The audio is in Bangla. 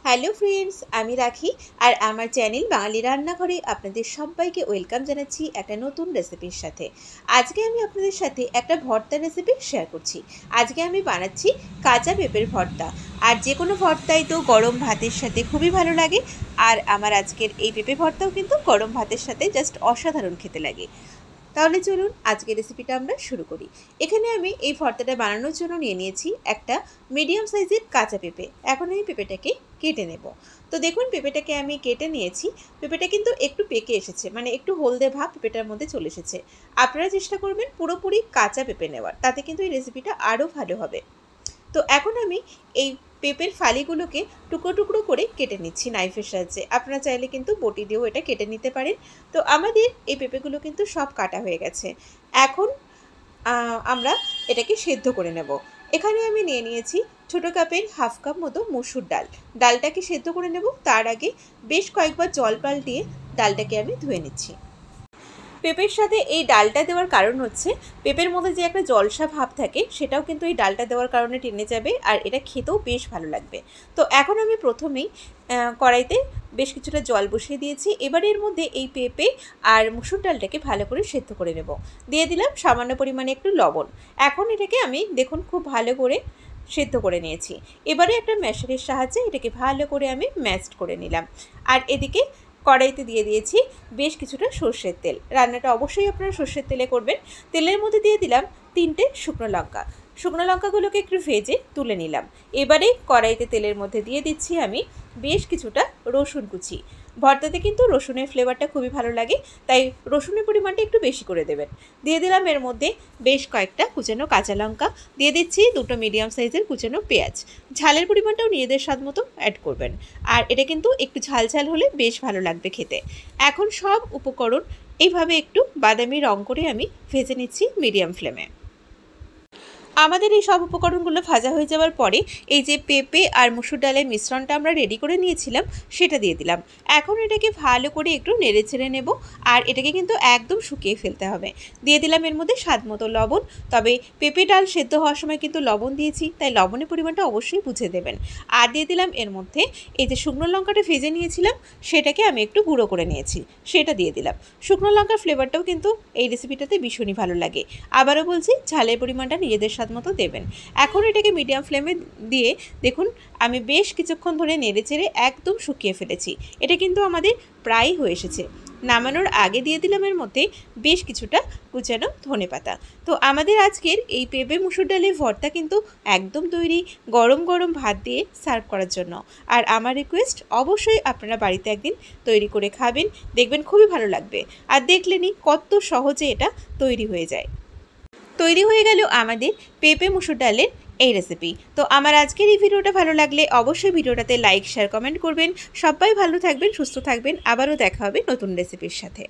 হ্যালো ফ্রেন্ডস, আমি রাখি আর আমার চ্যানেল বাঙালি রান্নাঘরে আপনাদের সবাইকে ওয়েলকাম জানাচ্ছি একটা নতুন রেসিপির সাথে। আজকে আমি আপনাদের সাথে একটা ভর্তা রেসিপি শেয়ার করছি। আজকে আমি বানাচ্ছি কাঁচা পেঁপের ভর্তা। আর যে কোনো ভর্তাই তো গরম ভাতের সাথে খুবই ভালো লাগে। আর আমার আজকের এই পেঁপে ভর্তাও কিন্তু গরম ভাতের সাথে জাস্ট অসাধারণ খেতে লাগে। তাহলে চলুন আজকের রেসিপিটা আমরা শুরু করি। এখানে আমি এই ভর্তাটা বানানোর জন্য নিয়ে নিয়েছি একটা মিডিয়াম সাইজের কাঁচা পেঁপে। এখন আমি পেঁপেটাকে কেটে নেব। তো দেখুন পেঁপেটাকে আমি কেটে নিয়েছি। পেঁপেটা কিন্তু একটু পেকে এসেছে, মানে একটু হলদে ভাব পেঁপেটার মধ্যে চলে এসেছে। আপনারা চেষ্টা করবেন পুরোপুরি কাঁচা পেঁপে নেওয়ার, তাতে কিন্তু এই রেসিপিটা আরও ভালো হবে। তো এখন আমি এই পেঁপের ফালিগুলোকে টুকরো টুকরো করে কেটে নিচ্ছি নাইফের সাহায্যে। আপনারা চাইলে কিন্তু বটি দিয়েও এটা কেটে নিতে পারেন। তো আমাদের এই পেঁপেগুলো কিন্তু সব কাটা হয়ে গেছে। এখন আমরা এটাকে সেদ্ধ করে নেব। এখানে আমি নিয়ে নিয়েছি ছোটো কাপের হাফ কাপ মতো মসুর ডাল। ডালটাকে সেদ্ধ করে নেব, তার আগে বেশ কয়েকবার জল পাল্টিয়ে ডালটাকে আমি ধুয়ে নিচ্ছি। পেঁপের সাথে এই ডালটা দেওয়ার কারণ হচ্ছে পেঁপের মধ্যে যে একটা জলসা ভাব থাকে সেটাও কিন্তু এই ডালটা দেওয়ার কারণে টেনে যাবে, আর এটা খেতেও বেশ ভালো লাগবে। তো এখন আমি প্রথমেই কড়াইতে বেশ কিছুটা জল বসিয়ে দিয়েছি। এবার এর মধ্যে এই পেঁপে আর মুসুর ডালটাকে ভালো করে সেদ্ধ করে নেব। দিয়ে দিলাম সামান্য পরিমাণে একটু লবণ। এখন এটাকে আমি দেখুন খুব ভালো করে সেদ্ধ করে নিয়েছি। এবারে একটা ম্যাশারের সাহায্যে এটাকে ভালো করে আমি ম্যাশড করে নিলাম। আর এদিকে কড়াইতে দিয়ে দিয়েছি বেশ কিছুটা সর্ষের তেল। রান্নাটা অবশ্যই আপনারা সর্ষের তেলে করবেন। তেলের মধ্যে দিয়ে দিলাম 3টে শুকনো লঙ্কা। শুকনো লঙ্কাগুলোকে একটু ভেজে তুলে নিলাম। এবারে কড়াইতে তেলের মধ্যে দিয়ে দিচ্ছি আমি বেশ কিছুটা রসুন কুচি। ভর্তাতে কিন্তু রসুনের ফ্লেভারটা খুবই ভালো লাগে, তাই রসুনের পরিমাণটা একটু বেশি করে দেবেন। দিয়ে দিলাম এর মধ্যে বেশ কয়েকটা কুচানো কাঁচা লঙ্কা। দিয়ে দিচ্ছি 2টো মিডিয়াম সাইজের কুচানো পেঁয়াজ। ঝালের পরিমাণটাও নিজেদের স্বাদ মতো অ্যাড করবেন। আর এটা কিন্তু একটু ঝাল ঝাল হলে বেশ ভালো লাগবে খেতে। এখন সব উপকরণ এইভাবে একটু বাদামি রং করে আমি ভেজে নিচ্ছি মিডিয়াম ফ্লেমে। আমাদের এই সব উপকরণগুলো ভাজা হয়ে যাওয়ার পরে এই যে পেঁপে আর মুসুর ডালের মিশ্রণটা আমরা রেডি করে নিয়েছিলাম সেটা দিয়ে দিলাম। এখন এটাকে ভালো করে একটু নেড়ে ছেড়ে নেব, আর এটাকে কিন্তু একদম শুকিয়ে ফেলতে হবে। দিয়ে দিলাম এর মধ্যে স্বাদ মতো লবণ। তবে পেঁপে ডাল সেদ্ধ হওয়ার সময় কিন্তু লবণ দিয়েছি, তাই লবণের পরিমাণটা অবশ্যই বুঝে দেবেন। আর দিয়ে দিলাম এর মধ্যে এই যে শুকনো লঙ্কাটা ভেজে নিয়েছিলাম সেটাকে আমি একটু গুঁড়ো করে নিয়েছি, সেটা দিয়ে দিলাম। শুকনো লঙ্কার ফ্লেভারটাও কিন্তু এই রেসিপিটাতে ভীষণই ভালো লাগে। আবারও বলছি, ঝালের পরিমাণটা নিজেদের স্বাদ মতো দেবেন। এখন এটাকে মিডিয়াম ফ্লেমে দিয়ে দেখুন আমি বেশ কিছুক্ষণ ধরে নেড়ে চেড়ে একদম শুকিয়ে ফেলেছি। এটা কিন্তু আমাদের প্রায় হয়ে এসেছে। নামানোর আগে দিয়ে দিলাম এর মধ্যে বেশ কিছুটা কুচানো ধনেপাতা। তো আমাদের আজকের এই পেঁপে মুসুর ডালের ভর্তা কিন্তু একদম তৈরি, গরম গরম ভাত দিয়ে সার্ভ করার জন্য। আর আমার রিকোয়েস্ট, অবশ্যই আপনারা বাড়িতে একদিন তৈরি করে খাবেন, দেখবেন খুবই ভালো লাগবে। আর দেখলেনই কত সহজে এটা তৈরি হয়ে যায়। তৈরি হয়ে গেল আমাদের পেঁপে মুসুর ডালের এই রেসিপি। তো আমার আজকের এই ভিডিওটা ভালো লাগলে অবশ্যই ভিডিওটাতে লাইক শেয়ার কমেন্ট করবেন। সবাই ভালো থাকবেন, সুস্থ থাকবেন। আবারও দেখা হবে নতুন রেসিপির সাথে।